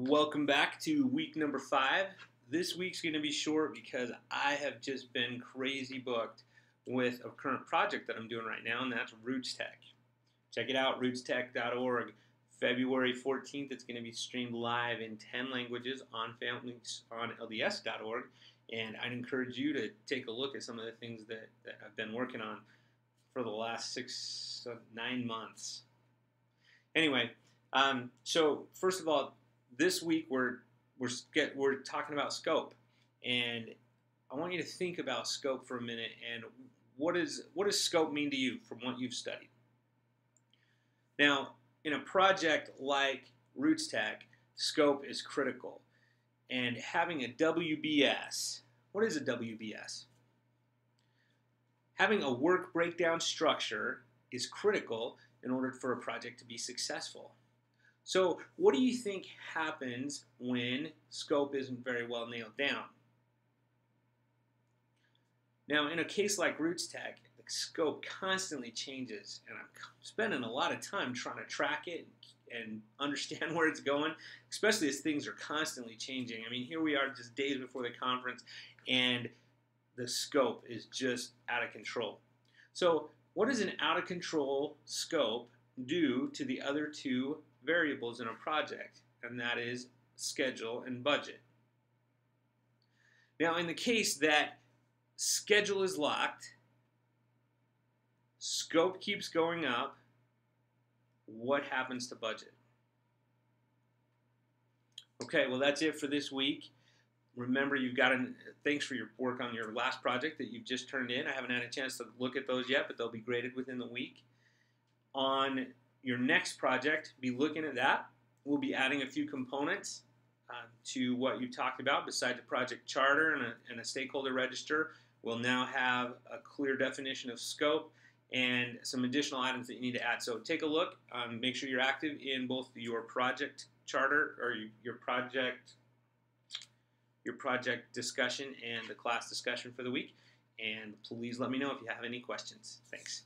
Welcome back to week number 5. This week's going to be short because I have just been crazy booked with a current project that I'm doing right now, and that's RootsTech. Check it out, rootstech.org. February 14th, it's going to be streamed live in 10 languages on families on LDS.org, and I'd encourage you to take a look at some of the things that I've been working on for the last 9 months. Anyway, so first of all, this week we're talking about scope, and I want you to think about scope for a minute. And what does scope mean to you from what you've studied? Now, in a project like RootsTech, scope is critical, and having a WBS. What is a WBS? Having a work breakdown structure is critical in order for a project to be successful. So what do you think happens when scope isn't very well nailed down? Now, in a case like RootsTech, the scope constantly changes, and I'm spending a lot of time trying to track it and understand where it's going, especially as things are constantly changing. I mean, here we are just days before the conference, and the scope is just out of control. So what does an out-of-control scope do to the other two variables in a project, and that is schedule and budget? Now, in the case that schedule is locked, scope keeps going up, what happens to budget? Okay, well, that's it for this week. Remember, thanks for your work on your last project that you've just turned in. I haven't had a chance to look at those yet, but they'll be graded within the week. On your next project, be looking at that. We'll be adding a few components to what you talked about. Besides the project charter and a stakeholder register, we'll now have a clear definition of scope and some additional items that you need to add. So take a look. Make sure you're active in both your project charter or your project discussion and the class discussion for the week. And please let me know if you have any questions. Thanks.